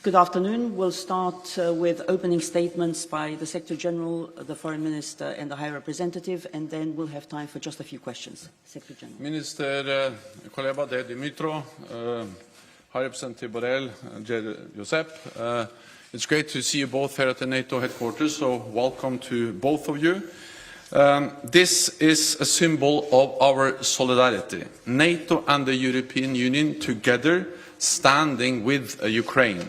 Good afternoon. We'll start with opening statements by the Secretary General, the Foreign Minister and the High Representative, and then we'll have time for just a few questions. Secretary General. Minister Kuleba de Dimitro, High Representative Borrell, Josep, it's great to see you both here at the NATO headquarters, so welcome to both of you. This is a symbol of our solidarity. NATO and the European Union together standing with Ukraine.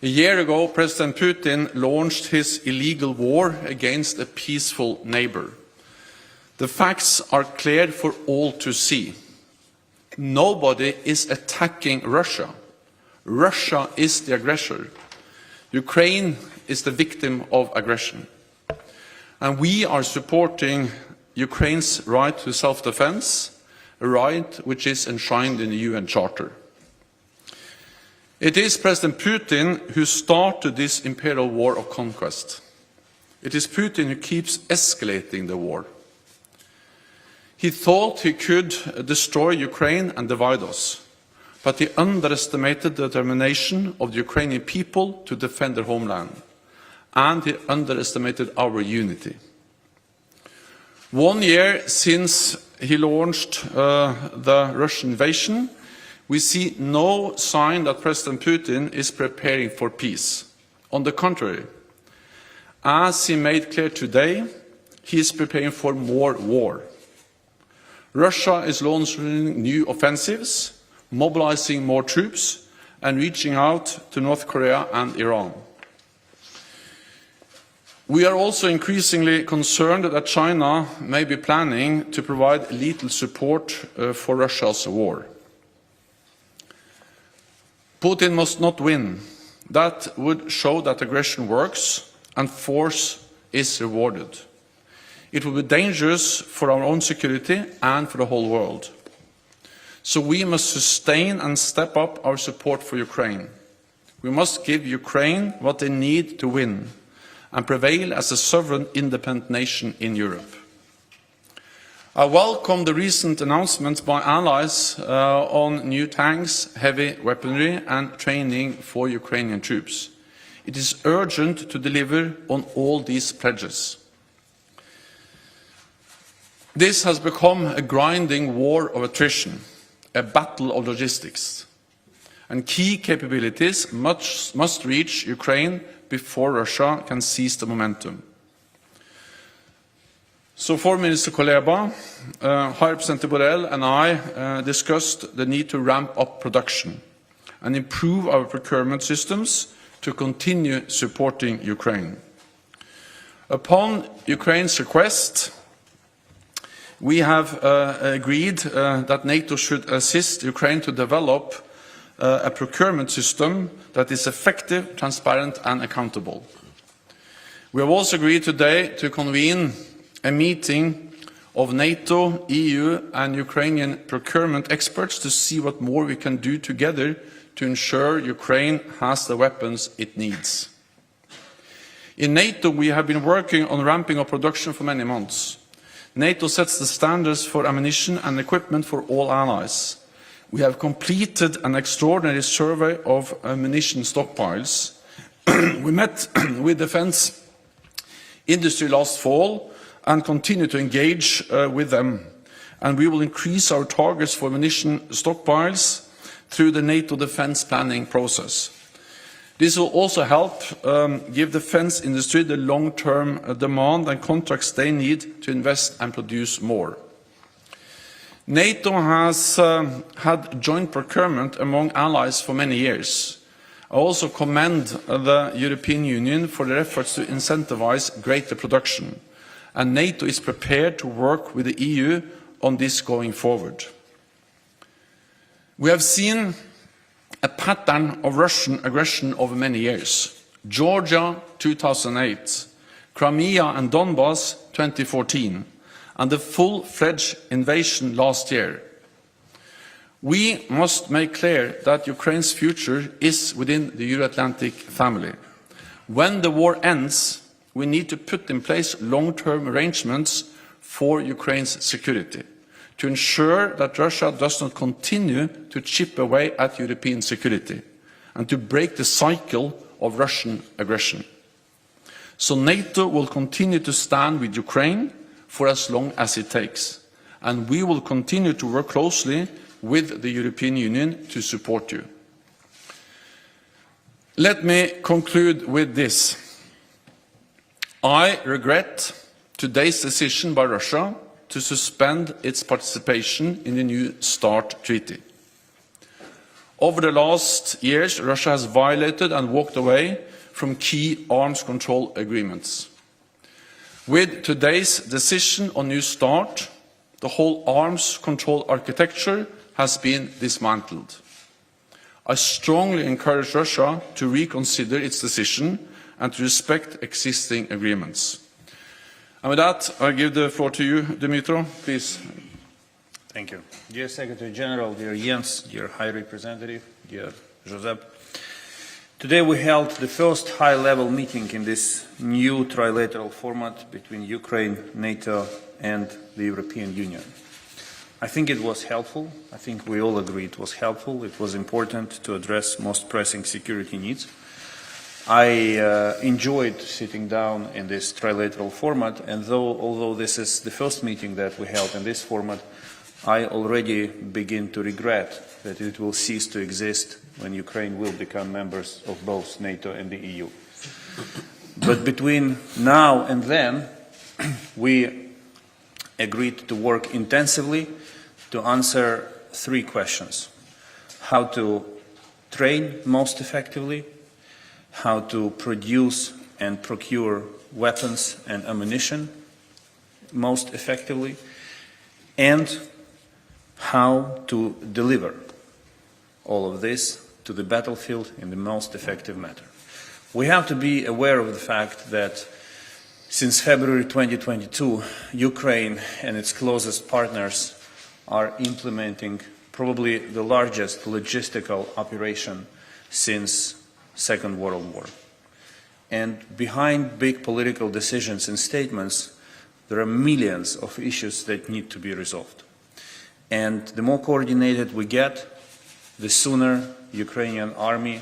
A year ago, President Putin launched his illegal war against a peaceful neighbor. The facts are clear for all to see. Nobody is attacking Russia. Russia is the aggressor. Ukraine is the victim of aggression. And we are supporting Ukraine's right to self-defense, a right which is enshrined in the UN Charter. It is President Putin who started this imperial war of conquest. It is Putin who keeps escalating the war. He thought he could destroy Ukraine and divide us, but he underestimated the determination of the Ukrainian people to defend their homeland, and he underestimated our unity. 1 year since he launched the Russian invasion, we see no sign that President Putin is preparing for peace. On the contrary, as he made clear today, he is preparing for more war. Russia is launching new offensives, mobilizing more troops, and reaching out to North Korea and Iran. We are also increasingly concerned that China may be planning to provide lethal support for Russia's war. Putin must not win. That would show that aggression works and force is rewarded. It will be dangerous for our own security and for the whole world. So we must sustain and step up our support for Ukraine. We must give Ukraine what they need to win and prevail as a sovereign, independent nation in Europe. I welcome the recent announcements by allies on new tanks, heavy weaponry and training for Ukrainian troops. It is urgent to deliver on all these pledges. This has become a grinding war of attrition, a battle of logistics, and key capabilities must reach Ukraine before Russia can seize the momentum. So Foreign Minister Kuleba, High Representative Borrell and I discussed the need to ramp up production and improve our procurement systems to continue supporting Ukraine. Upon Ukraine's request, we have agreed that NATO should assist Ukraine to develop a procurement system that is effective, transparent and accountable. We have also agreed today to convene a meeting of NATO, EU and Ukrainian procurement experts to see what more we can do together to ensure Ukraine has the weapons it needs. In NATO, we have been working on ramping up production for many months. NATO sets the standards for ammunition and equipment for all allies. We have completed an extraordinary survey of ammunition stockpiles. We met with defence industry last fall and continue to engage with them. And we will increase our targets for ammunition stockpiles through the NATO defence planning process. This will also help give the defence industry the long-term demand and contracts they need to invest and produce more. NATO has had joint procurement among allies for many years. I also commend the European Union for their efforts to incentivize greater production, and NATO is prepared to work with the EU on this going forward. We have seen a pattern of Russian aggression over many years. Georgia 2008, Crimea and Donbass 2014, and the full-fledged invasion last year. We must make clear that Ukraine's future is within the Euro-Atlantic family. When the war ends, we need to put in place long-term arrangements for Ukraine's security, to ensure that Russia does not continue to chip away at European security. and to break the cycle of Russian aggression. So NATO will continue to stand with Ukraine for as long as it takes, and we will continue to work closely with the European Union to support you. Let me conclude with this. I regret today's decision by Russia to suspend its participation in the New START treaty. Over the last years, Russia has violated and walked away from key arms control agreements. With today's decision on New START, the whole arms control architecture has been dismantled. I strongly encourage Russia to reconsider its decision and to respect existing agreements. And with that, I give the floor to you, Dmytro, please. Thank you. Dear Secretary General, dear Jens, dear High Representative, dear Josep. Today we held the first high-level meeting in this new trilateral format between Ukraine, NATO, and the European Union. I think it was helpful. I think we all agree it was helpful. It was important to address most pressing security needs. I enjoyed sitting down in this trilateral format, and although this is the first meeting that we held in this format, I already begin to regret that it will cease to exist when Ukraine will become members of both NATO and the EU. But between now and then, we agreed to work intensively to answer three questions: how to train most effectively, how to produce and procure weapons and ammunition most effectively, and how to deliver all of this to the battlefield in the most effective manner. We have to be aware of the fact that since February 2022, Ukraine and its closest partners are implementing probably the largest logistical operation since Second World War. And behind big political decisions and statements, there are millions of issues that need to be resolved. And the more coordinated we get, the sooner Ukrainian army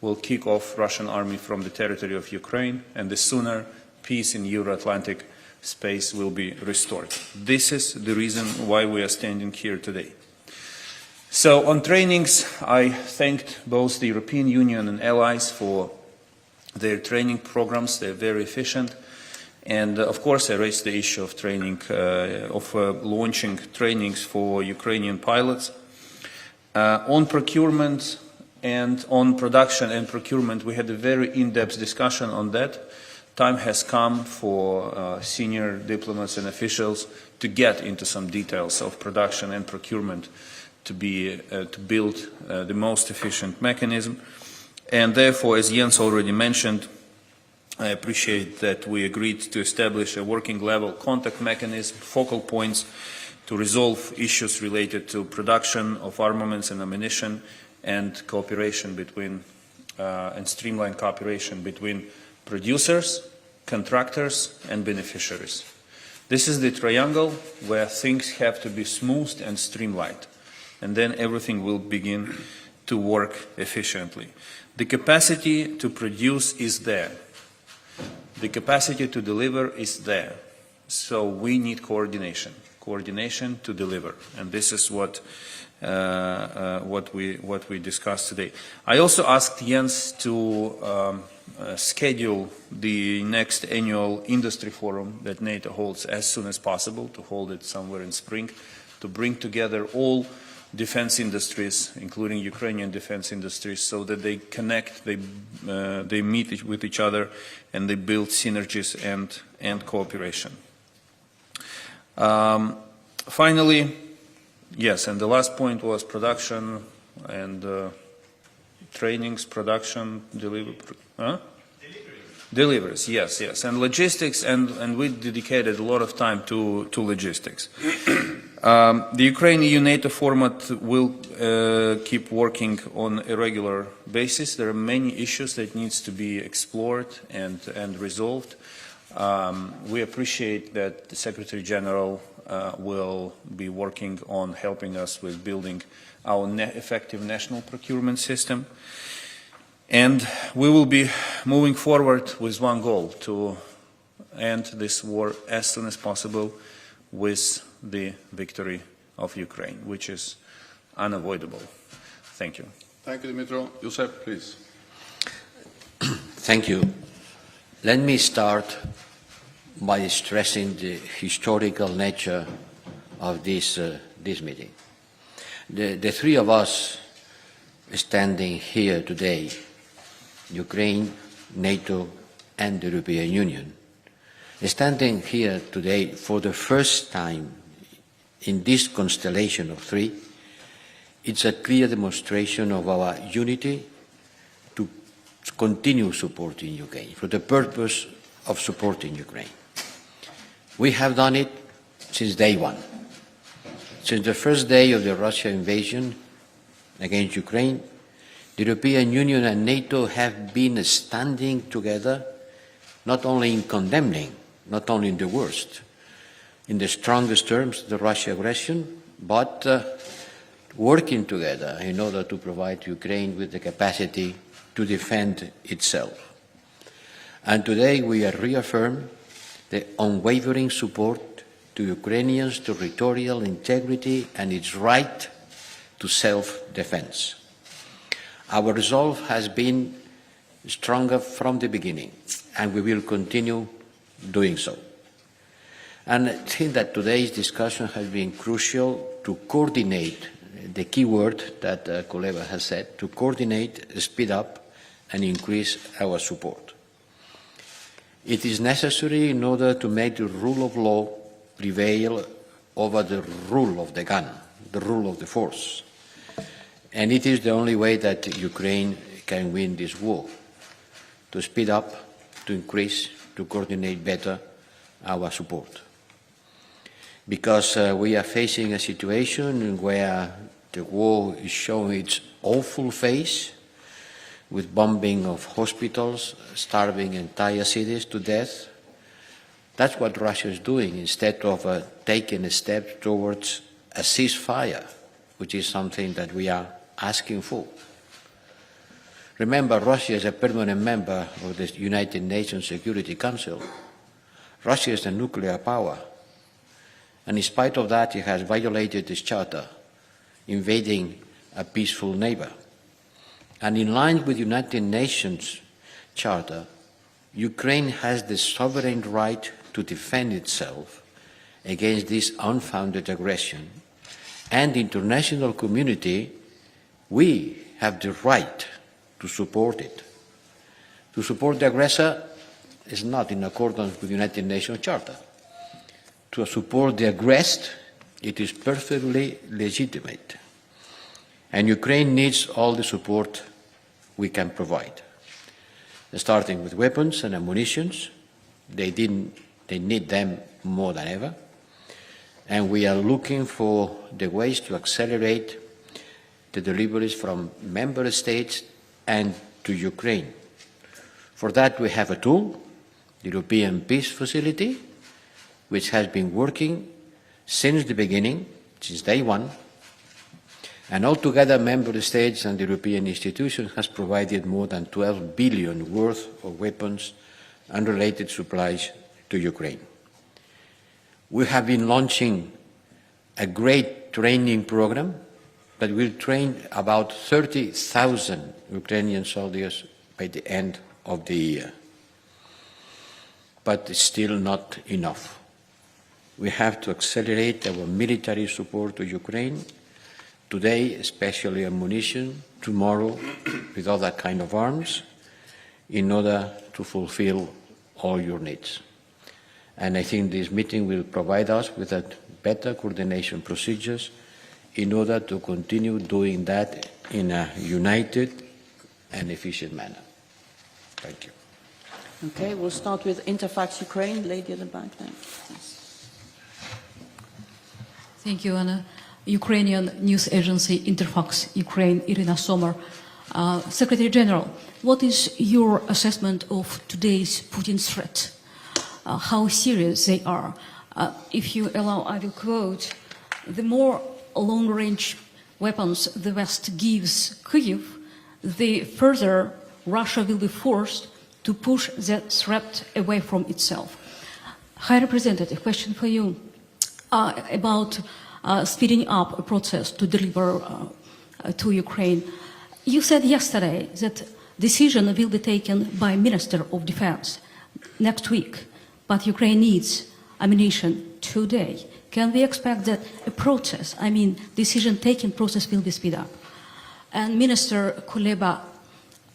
will kick off Russian army from the territory of Ukraine, and the sooner peace in Euro-Atlantic space will be restored. This is the reason why we are standing here today. So on trainings, I thanked both the European Union and allies for their training programs. They're very efficient. And of course, I raised the issue of training, launching trainings for Ukrainian pilots. On procurement and on production and procurement, we had a very in-depth discussion on that. Time has come for senior diplomats and officials to get into some details of production and procurement to build the most efficient mechanism. And therefore, as Jens already mentioned, I appreciate that we agreed to establish a working level contact mechanism, focal points, to resolve issues related to production of armaments and ammunition, and cooperation between, and streamlined cooperation between producers, contractors, and beneficiaries. This is the triangle where things have to be smoothed and streamlined, and then everything will begin to work efficiently. The capacity to produce is there. The capacity to deliver is there. So we need coordination to deliver, and this is what we discussed today. I also asked Jens to schedule the next annual industry forum that NATO holds as soon as possible, to hold it somewhere in spring, to bring together all defense industries, including Ukrainian defense industries, so that they connect, they meet with each other, and they build synergies and cooperation. Finally, yes, and the last point was production and trainings, production, deliveries, yes, and logistics, and we dedicated a lot of time to logistics. The Ukraine-EU NATO format will keep working on a regular basis. There are many issues that needs to be explored and resolved. We appreciate that the Secretary General will be working on helping us with building our effective national procurement system. And we will be moving forward with one goal, to end this war as soon as possible with the victory of Ukraine, which is unavoidable. Thank you. Thank you, Dmytro. Josep, please. Thank you. Let me start by stressing the historical nature of this meeting. The three of us standing here today, Ukraine, NATO, and the European Union, standing here today for the first time in this constellation of three, it's a clear demonstration of our unity to continue supporting Ukraine, for the purpose of supporting Ukraine. We have done it since day one. Since the first day of the Russian invasion against Ukraine, the European Union and NATO have been standing together, not only in condemning, not only in the worst, in the strongest terms, the Russian aggression, but working together in order to provide Ukraine with the capacity to defend itself. And today we have reaffirmed the unwavering support to Ukrainians' territorial integrity and its right to self-defense. Our resolve has been stronger from the beginning, and we will continue doing so. And I think that today's discussion has been crucial to coordinate, the key word that Kuleva has said, to coordinate, speed up, and increase our support. It is necessary in order to make the rule of law prevail over the rule of the gun, the rule of the force. And it is the only way that Ukraine can win this war, to speed up, to increase, to coordinate better our support. Because we are facing a situation where the war is showing its awful face, with bombing of hospitals, starving entire cities to death. That's what Russia is doing, instead of taking a step towards a ceasefire, which is something that we are asking for. Remember, Russia is a permanent member of the United Nations Security Council. Russia is a nuclear power. And in spite of that, it has violated this charter, invading a peaceful neighbor. And in line with the United Nations Charter, Ukraine has the sovereign right to defend itself against this unfounded aggression. And the international community, we have the right to support it. To support the aggressor is not in accordance with the United Nations Charter. To support the aggressed, it is perfectly legitimate. And Ukraine needs all the support we can provide. Starting with weapons and ammunition, they need them more than ever. And we are looking for the ways to accelerate the deliveries from member states and to Ukraine. For that, we have a tool, the European Peace Facility, which has been working since the beginning, since day one. And altogether, member states and the European institutions has provided more than 12 billion worth of weapons and related supplies to Ukraine. We have been launching a great training program that will train about 30,000 Ukrainian soldiers by the end of the year. But it's still not enough. We have to accelerate our military support to Ukraine, today especially ammunition, tomorrow with other kind of arms, in order to fulfill all your needs. And I think this meeting will provide us with a better coordination procedures in order to continue doing that in a united and efficient manner. Thank you. Okay, we'll start with Interfax Ukraine. Lady at the back there. Yes. Thank you, Anna. Ukrainian news agency Interfax Ukraine, Irina Sommer. Secretary General, what is your assessment of today's Putin threat? How serious they are? If you allow, I will quote, "The more long-range weapons the West gives Kyiv, the further Russia will be forced to push the threat away from itself. High Representative, question for you about speeding up a process to deliver to Ukraine. You said yesterday that decision will be taken by Minister of Defense next week, but Ukraine needs ammunition today. Can we expect that a process, decision-taking process will be speeded up? And Minister Kuleba,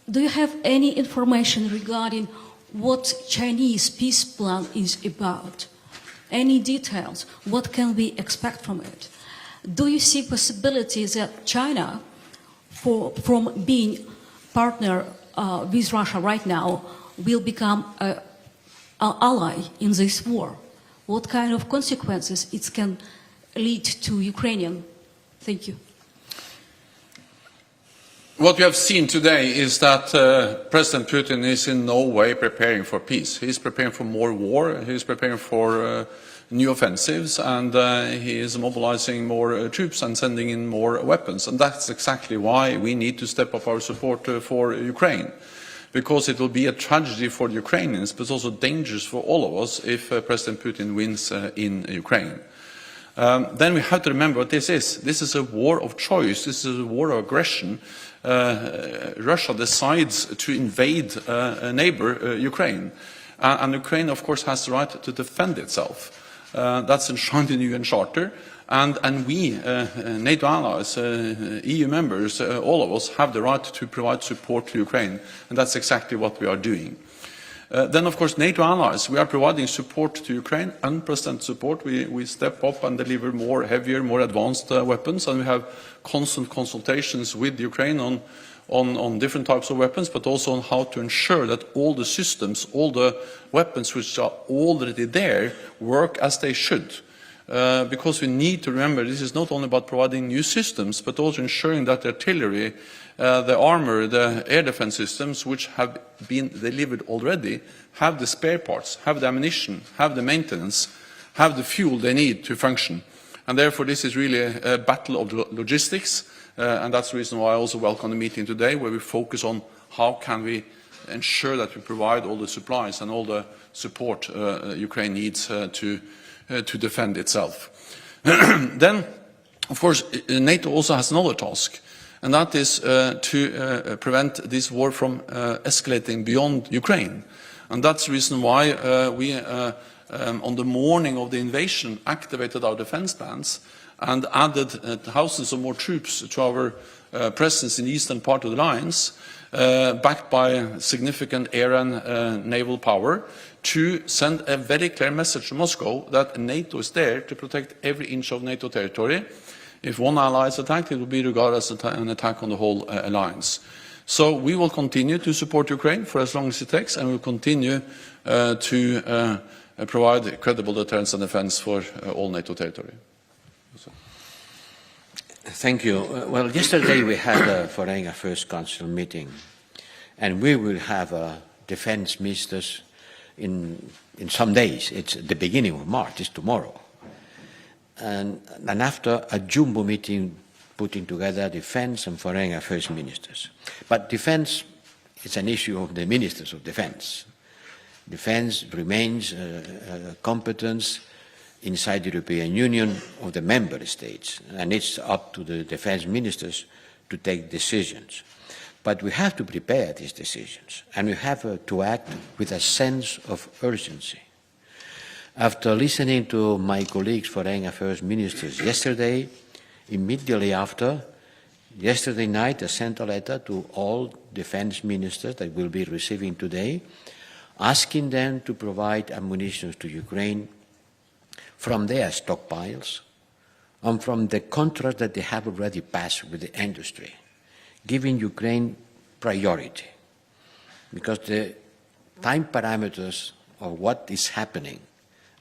do you have any information regarding what Chinese peace plan is about? Any details? What can we expect from it? Do you see possibilities that China, from being partner with Russia right now, will become an ally in this war? What kind of consequences it can lead to Ukrainian? Thank you. What we have seen today is that President Putin is in no way preparing for peace. He's preparing for more war, he's preparing for new offensives, and he is mobilizing more troops and sending in more weapons. And that's exactly why we need to step up our support for Ukraine. Because it will be a tragedy for the Ukrainians, but also dangerous for all of us if President Putin wins in Ukraine. Then we have to remember what this is. This is a war of choice. This is a war of aggression. Russia decides to invade a neighbor, Ukraine. And Ukraine, of course, has the right to defend itself. That's enshrined in the UN Charter. And we, NATO allies, EU members, all of us have the right to provide support to Ukraine. And that's exactly what we are doing. Then, of course, NATO allies, we are providing support to Ukraine, unprecedented support. We step up and deliver more heavier, more advanced weapons, and we have constant consultations with Ukraine on different types of weapons, but also on how to ensure that all the systems, all the weapons which are already there, work as they should. Because we need to remember this is not only about providing new systems, but also ensuring that the artillery, the armor, the air defense systems which have been delivered already have the spare parts, have the ammunition, have the maintenance, have the fuel they need to function. And therefore this is really a battle of logistics, and that's the reason why I also welcome the meeting today, where we focus on how can we ensure that we provide all the supplies and all the support Ukraine needs to defend itself. Then, of course, NATO also has another task, and that is to prevent this war from escalating beyond Ukraine. And that's the reason why we, on the morning of the invasion, activated our defense plans and added thousands of more troops to our presence in the eastern part of the alliance, backed by significant air and naval power, to send a very clear message to Moscow that NATO is there to protect every inch of NATO territory. If one ally is attacked, it will be regarded as an attack on the whole alliance. So we will continue to support Ukraine for as long as it takes, and we will continue to provide credible deterrence and defense for all NATO territory. Thank you. Well, yesterday we had a Foreign Affairs Council meeting, and we will have defense ministers in some days. It's the beginning of March, it's tomorrow. And after a jumbo meeting putting together defense and foreign affairs ministers. But defense is an issue of the ministers of defense. Defense remains a competence inside the European Union of the member states, and it's up to the defense ministers to take decisions. But we have to prepare these decisions, and we have to act with a sense of urgency. After listening to my colleagues, foreign affairs ministers, yesterday, immediately after, yesterday night, I sent a letter to all defense ministers that we'll be receiving today, asking them to provide ammunition to Ukraine from their stockpiles and from the contract that they have already passed with the industry, giving Ukraine priority, because the time parameters of what is happening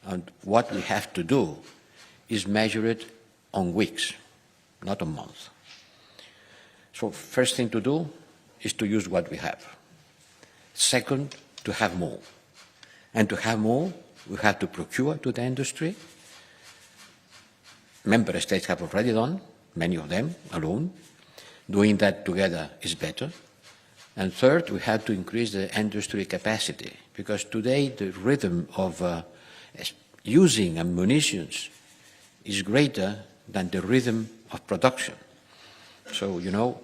and what we have to do is measured on weeks, not on months. So first thing to do is to use what we have. Second, to have more. And to have more, we have to procure to the industry. Member states have already done, many of them alone. Doing that together is better. And third, we have to increase the industry capacity, because today the rhythm of using munitions is greater than the rhythm of production. So, you know,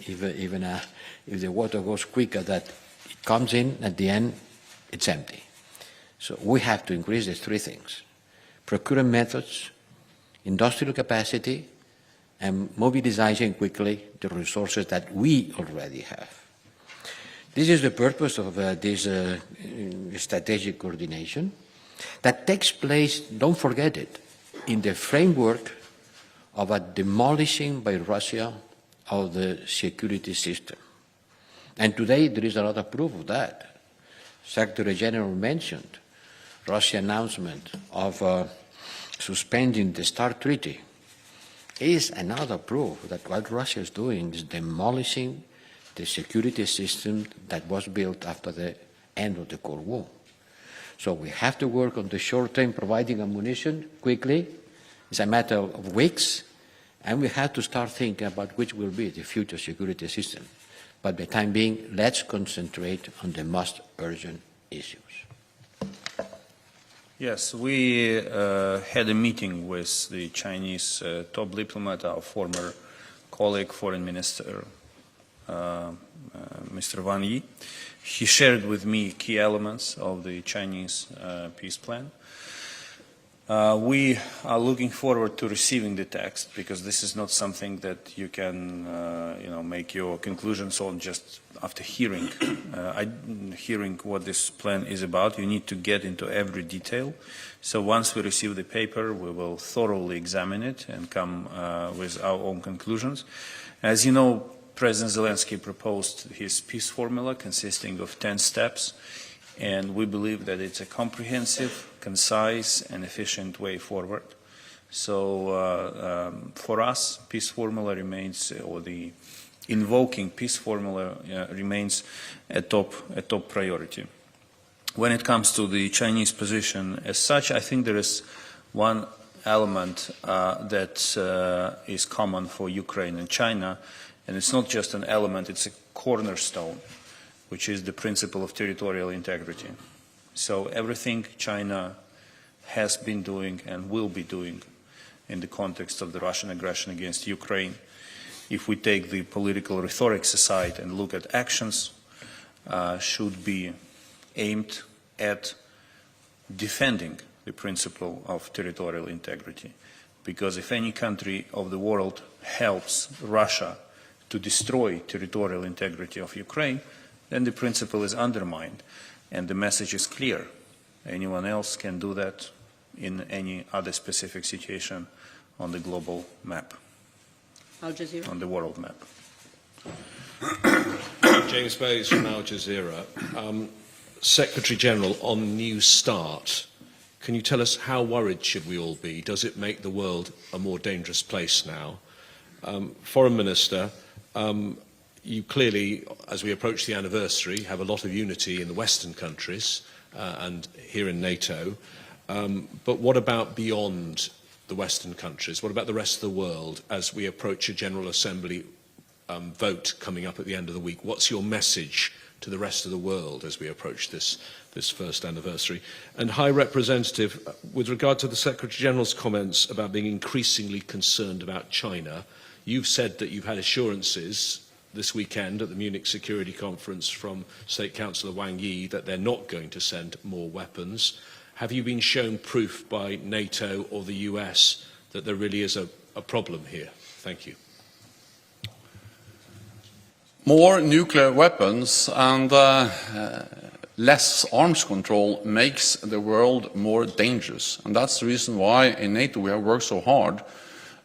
if the water goes quicker, that it comes in, at the end, it's empty. So we have to increase these three things: procurement methods, industrial capacity, and mobilizing quickly the resources that we already have. This is the purpose of this strategic coordination that takes place, don't forget it, in the framework of a demolishing by Russia of the security system. And today there is a lot of proof of that. Secretary General mentioned Russia's announcement of suspending the START treaty is another proof that what Russia is doing is demolishing the security system that was built after the end of the Cold War. So we have to work on the short term, providing ammunition quickly. It's a matter of weeks, and we have to start thinking about which will be the future security system. But for the time being, let's concentrate on the most urgent issues. Yes, we had a meeting with the Chinese top diplomat, our former colleague, Foreign Minister, Mr. Wang Yi. He shared with me key elements of the Chinese peace plan. We are looking forward to receiving the text, because this is not something that you can make your conclusions on just after hearing what this plan is about. You need to get into every detail. So once we receive the paper, we will thoroughly examine it and come with our own conclusions. As you know, President Zelensky proposed his peace formula consisting of 10 steps, and we believe that it's a comprehensive, concise, and efficient way forward. So for us, peace formula remains, or the invoking peace formula remains a top priority. When it comes to the Chinese position as such, I think there is one element that is common for Ukraine and China, and it's not just an element, it's a cornerstone, which is the principle of territorial integrity. So everything China has been doing and will be doing in the context of the Russian aggression against Ukraine, if we take the political rhetorics aside and look at actions, should be aimed at defending the principle of territorial integrity. Because if any country of the world helps Russia to destroy territorial integrity of Ukraine, then the principle is undermined, and the message is clear. Anyone else can do that in any other specific situation on the global map, Al Jazeera. on the world map. James Bays from Al Jazeera. Secretary General, on New START, can you tell us how worried should we all be? Does it make the world a more dangerous place now? Foreign Minister, you clearly, as we approach the anniversary, have a lot of unity in the Western countries and here in NATO. But what about beyond the Western countries? What about the rest of the world as we approach a General Assembly vote coming up at the end of the week? What's your message to the rest of the world as we approach this first anniversary? And High Representative, with regard to the Secretary General's comments about being increasingly concerned about China, you've said that you've had assurances this weekend at the Munich Security Conference from State Councillor Wang Yi that they're not going to send more weapons. Have you been shown proof by NATO or the US that there really is a problem here? Thank you. More nuclear weapons and less arms control makes the world more dangerous. And that's the reason why in NATO we have worked so hard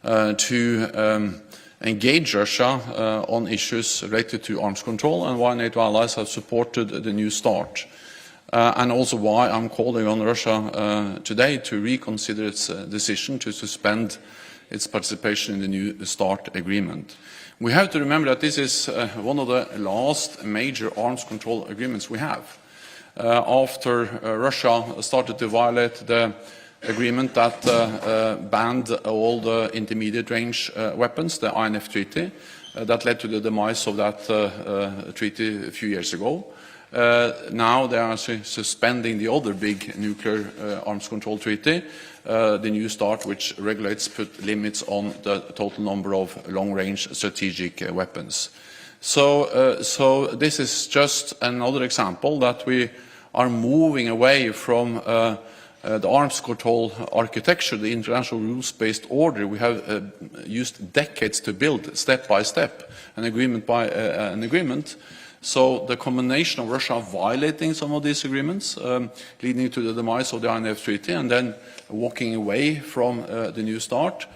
to engage Russia on issues related to arms control, and why NATO allies have supported the New START. And also why I'm calling on Russia today to reconsider its decision to suspend its participation in the New START agreement. We have to remember that this is one of the last major arms control agreements we have. After Russia started to violate the agreement that banned all the intermediate range weapons, the INF Treaty, that led to the demise of that treaty a few years ago. Now they are suspending the other big nuclear arms control treaty, the New START, which put limits on the total number of long-range strategic weapons. So this is just another example that we are moving away from the arms control architecture, the international rules-based order we have used decades to build, step by step, an agreement by an agreement. So the combination of Russia violating some of these agreements, leading to the demise of the INF Treaty, and then walking away from the New START,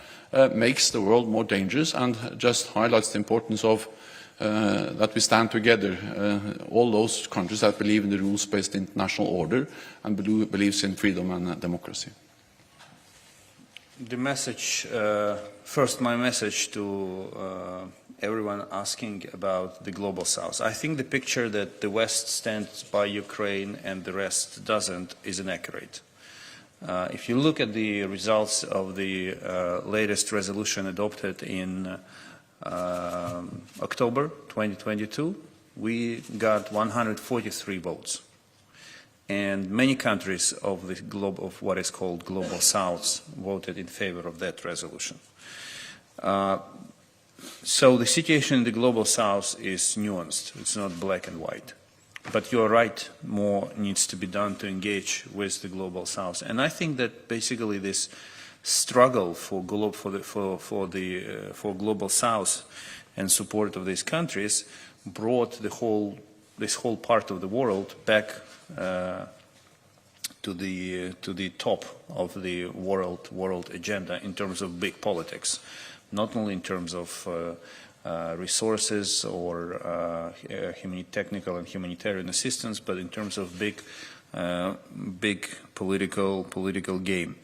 makes the world more dangerous and just highlights the importance of that we stand together, all those countries that believe in the rules-based international order and believes in freedom and democracy. The message, first my message to everyone asking about the Global South. I think the picture that the West stands by Ukraine and the rest doesn't is inaccurate. If you look at the results of the latest resolution adopted in October 2022, we got 143 votes. And many countries of the of what is called Global South voted in favor of that resolution. So the situation in the Global South is nuanced. It's not black and white. But you're right, more needs to be done to engage with the Global South. And I think that basically this struggle for Global South and support of these countries brought this whole part of the world back to the top of the world agenda in terms of big politics, not only in terms of resources or technical and humanitarian assistance, but in terms of big political game.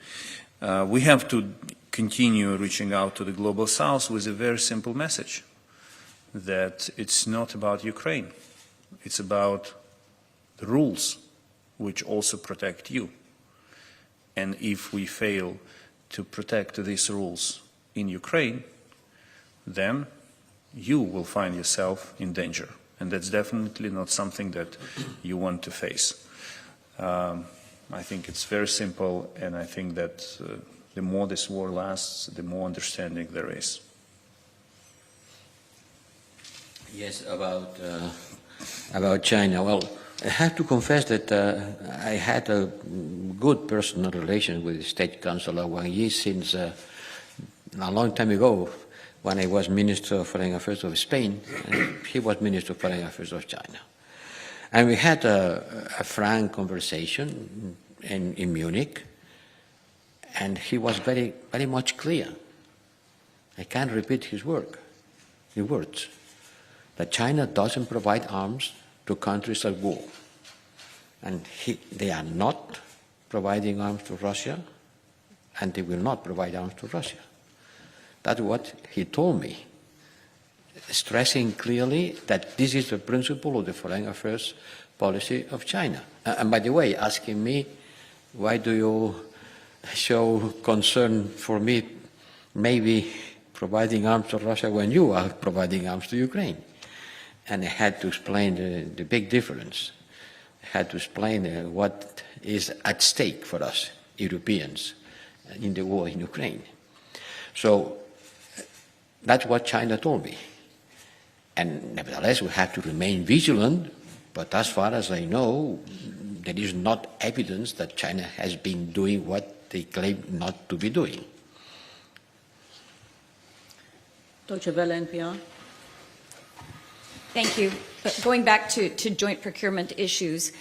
We have to continue reaching out to the Global South with a very simple message, that it's not about Ukraine, it's about the rules which also protect you. And if we fail to protect these rules in Ukraine, then you will find yourself in danger. And that's definitely not something that you want to face. I think it's very simple, and I think that the more this war lasts, the more understanding there is. Yes, about China. Well, I have to confess that I had a good personal relation with the State Councilor Wang Yi since a long time ago, when I was Minister of Foreign Affairs of Spain, and he was Minister of Foreign Affairs of China. And we had a frank conversation in Munich, and he was very much clear. I can't repeat his words, that China doesn't provide arms to countries at war. And they are not providing arms to Russia, and they will not provide arms to Russia. That's what he told me, stressing clearly that this is the principle of the foreign affairs policy of China. And by the way, asking me, why do you show concern for me maybe providing arms to Russia when you are providing arms to Ukraine? And I had to explain the big difference. I had to explain what is at stake for us, Europeans, in the war in Ukraine. So that's what China told me. And nevertheless, we have to remain vigilant, but as far as I know, there is not evidence that China has been doing what they claim not to be doing. Deutsche Welle, NPR. Thank you. But going back to joint procurement issues,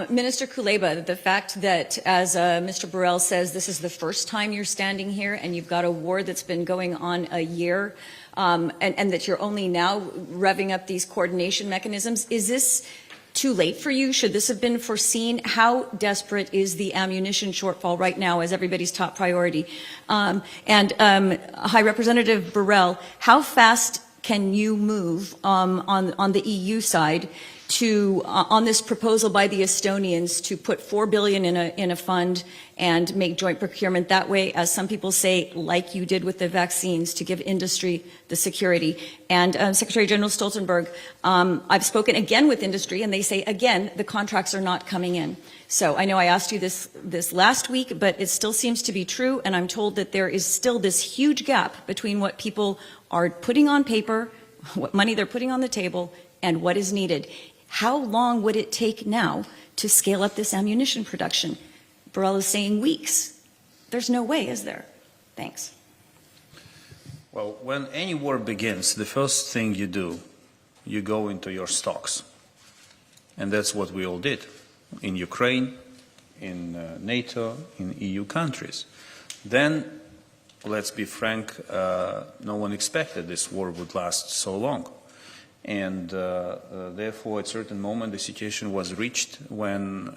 Minister Kuleba, the fact that, as Mr. Borrell says, this is the first time you're standing here and you've got a war that's been going on a year, and that you're only now revving up these coordination mechanisms, is this too late for you? Should this have been foreseen? How desperate is the ammunition shortfall right now as everybody's top priority? High Representative Borrell, how fast can you move on the EU side on this proposal by the Estonians to put $4 billion in a fund and make joint procurement that way, as some people say, like you did with the vaccines, to give industry the security. And Secretary General Stoltenberg, I've spoken again with industry, and they say, again, the contracts are not coming in. So I know I asked you this last week, but it still seems to be true, and I'm told that there is still this huge gap between what people are putting on paper, what money they're putting on the table, and what is needed. How long would it take now to scale up this ammunition production? Borrell is saying weeks. There's no way, is there? Thanks. Well, when any war begins, the first thing you do, you go into your stocks. And that's what we all did in Ukraine, in NATO, in EU countries. Then, let's be frank, no one expected this war would last so long. And therefore, at a certain moment, the situation was reached when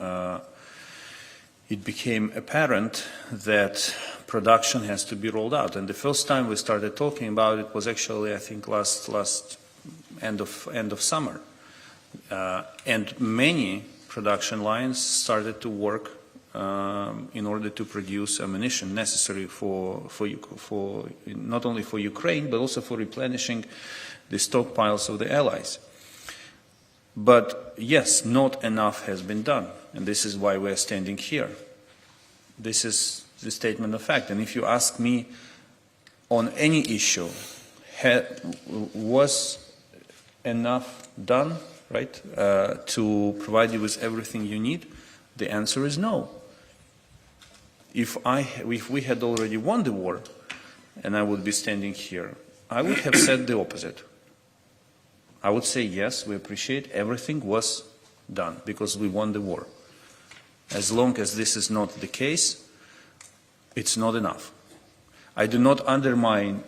it became apparent that production has to be rolled out. And the first time we started talking about it was actually, I think, last end of summer. And many production lines started to work in order to produce ammunition necessary for not only for Ukraine, but also for replenishing the stockpiles of the allies. But yes, not enough has been done, and this is why we're standing here. This is the statement of fact. And if you ask me on any issue, was enough done, right, to provide you with everything you need? The answer is no. If we had already won the war, and I would be standing here, I would have said the opposite. I would say, yes, we appreciate everything was done because we won the war. As long as this is not the case, it's not enough. I do not undermine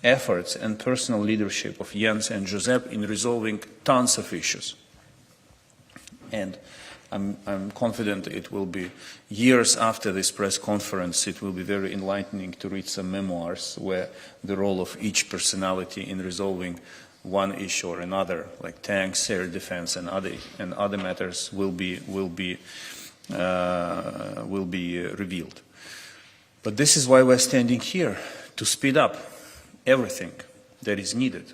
efforts and personal leadership of Jens and Josep in resolving tons of issues. And I'm confident it will be years after this press conference, it will be very enlightening to read some memoirs where the role of each personality in resolving one issue or another, like tanks, air defense, and other matters, will be revealed. But this is why we're standing here, to speed up everything that is needed.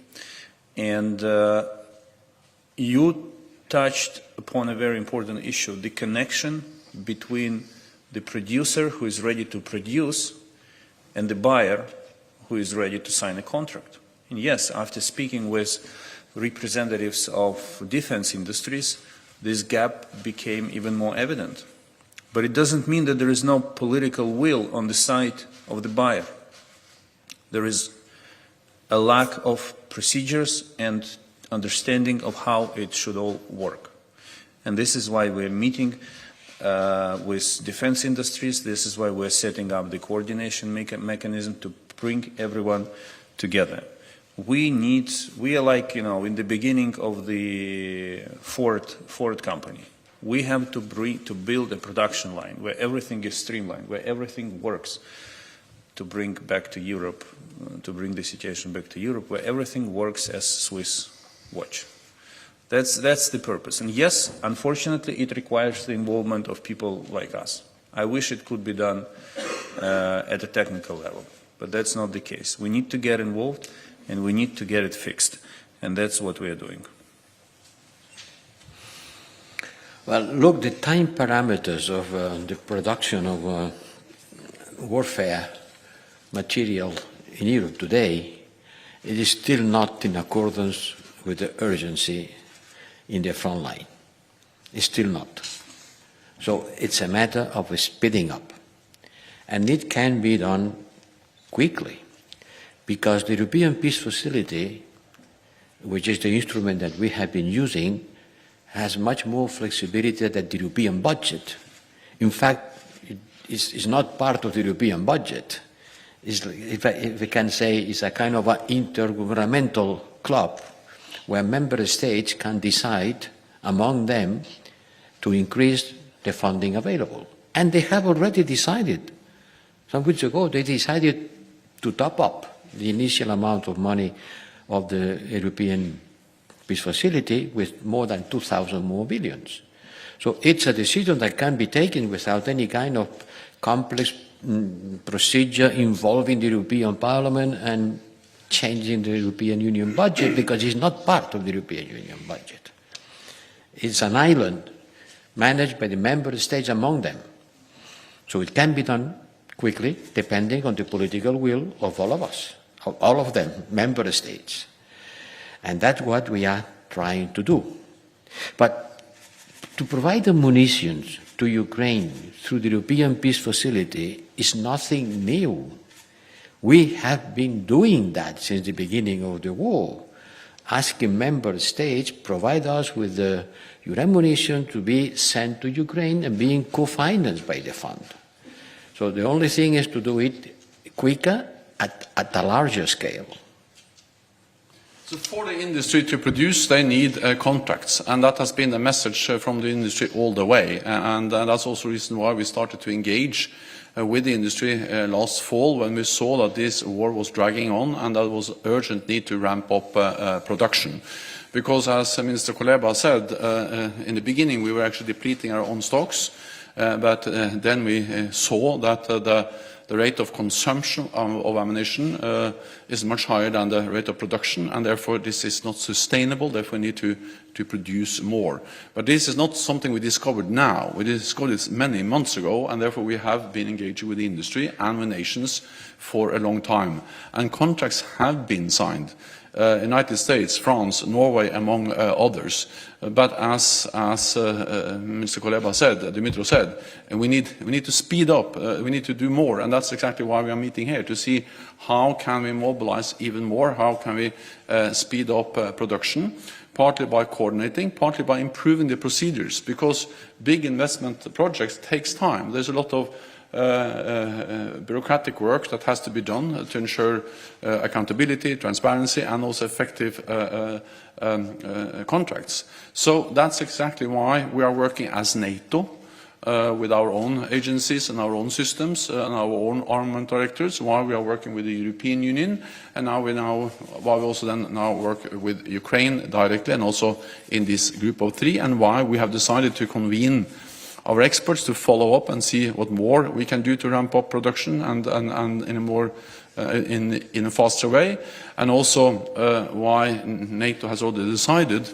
And you touched upon a very important issue, the connection between the producer who is ready to produce and the buyer who is ready to sign a contract. And yes, after speaking with representatives of defense industries, this gap became even more evident. But it doesn't mean that there is no political will on the side of the buyer. There is a lack of procedures and understanding of how it should all work. And this is why we're meeting with defense industries. This is why we're setting up the coordination mechanism to bring everyone together. We are like, in the beginning of the Ford company. We have to build a production line where everything is streamlined, where everything works, to bring back to Europe, to bring the situation back to Europe, where everything works as Swiss watch. That's the purpose. And yes, unfortunately, it requires the involvement of people like us. I wish it could be done at a technical level, but that's not the case. We need to get involved, and we need to get it fixed, and that's what we are doing. Well, look, the time parameters of the production of warfare material in Europe today, it is still not in accordance with the urgency in the front line. It's still not. So it's a matter of speeding up. And it can be done quickly, because the European Peace Facility, which is the instrument that we have been using, has much more flexibility than the European budget. In fact, it's not part of the European budget. It's, if we can say, it's a kind of an intergovernmental club where member states can decide among them to increase the funding available. And they have already decided. Some weeks ago, they decided to top up the initial amount of money of the European peace facility with more than 2,000 more billions. So it's a decision that can be taken without any kind of complex procedure involving the European Parliament and changing the European Union budget, because it's not part of the European Union budget. It's an island managed by the member states among them. So it can be done quickly, depending on the political will of all of us, of all of them, member states. And that's what we are trying to do. But to provide the munitions to Ukraine through the European Peace Facility is nothing new. We have been doing that since the beginning of the war, asking member states provide us with the ammunition to be sent to Ukraine and being co-financed by the fund. So the only thing is to do it quicker at a larger scale. So for the industry to produce, they need contracts, and that has been the message from the industry all the way. And that's also the reason why we started to engage with the industry last fall, when we saw that this war was dragging on and there was urgent need to ramp up production. Because as Minister Kuleba said, in the beginning we were actually depleting our own stocks, but then we saw that the rate of consumption of ammunition is much higher than the rate of production, and therefore this is not sustainable. Therefore we need to produce more. But this is not something we discovered now. We discovered this many months ago, and therefore we have been engaging with the industry and with nations for a long time. And contracts have been signed. United States, France, Norway, among others. But as Mr. Kuleba said, Dimitro said, we need to speed up, we need to do more, and that's exactly why we are meeting here, to see how can we mobilize even more, how can we speed up production, partly by coordinating, partly by improving the procedures, because big investment projects takes time. There's a lot of bureaucratic work that has to be done to ensure accountability, transparency, and also effective contracts. So that's exactly why we are working as NATO with our own agencies and our own systems and our own armament directors, why we are working with the European Union, and why we also then work with Ukraine directly and also in this group of three, and why we have decided to convene our experts to follow up and see what more we can do to ramp up production and in a more in a faster way, and also why NATO has already decided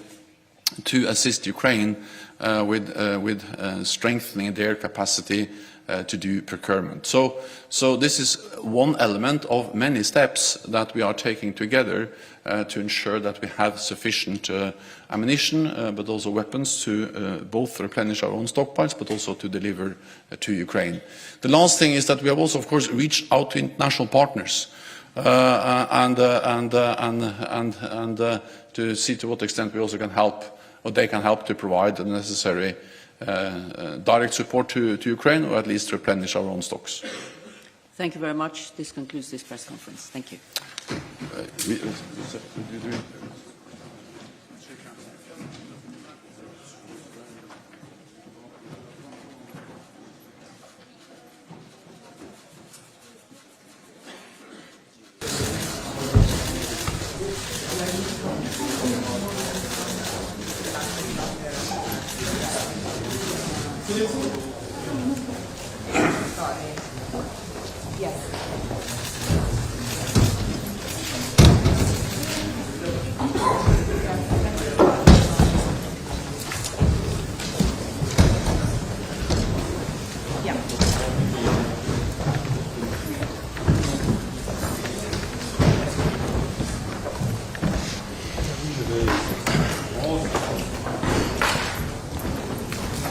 to assist Ukraine with strengthening their capacity to do procurement. So this is one element of many steps that we are taking together to ensure that we have sufficient ammunition, but also weapons to both replenish our own stockpiles, but also to deliver to Ukraine. The last thing is that we have also, of course, reached out to international partners and to see to what extent we also can help, or they can help to provide the necessary direct support to Ukraine, or at least replenish our own stocks. Thank you very much. This concludes this press conference. Thank you.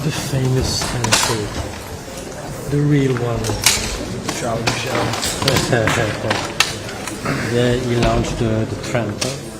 The famous handshake, the real one. Yeah, he launched the trend.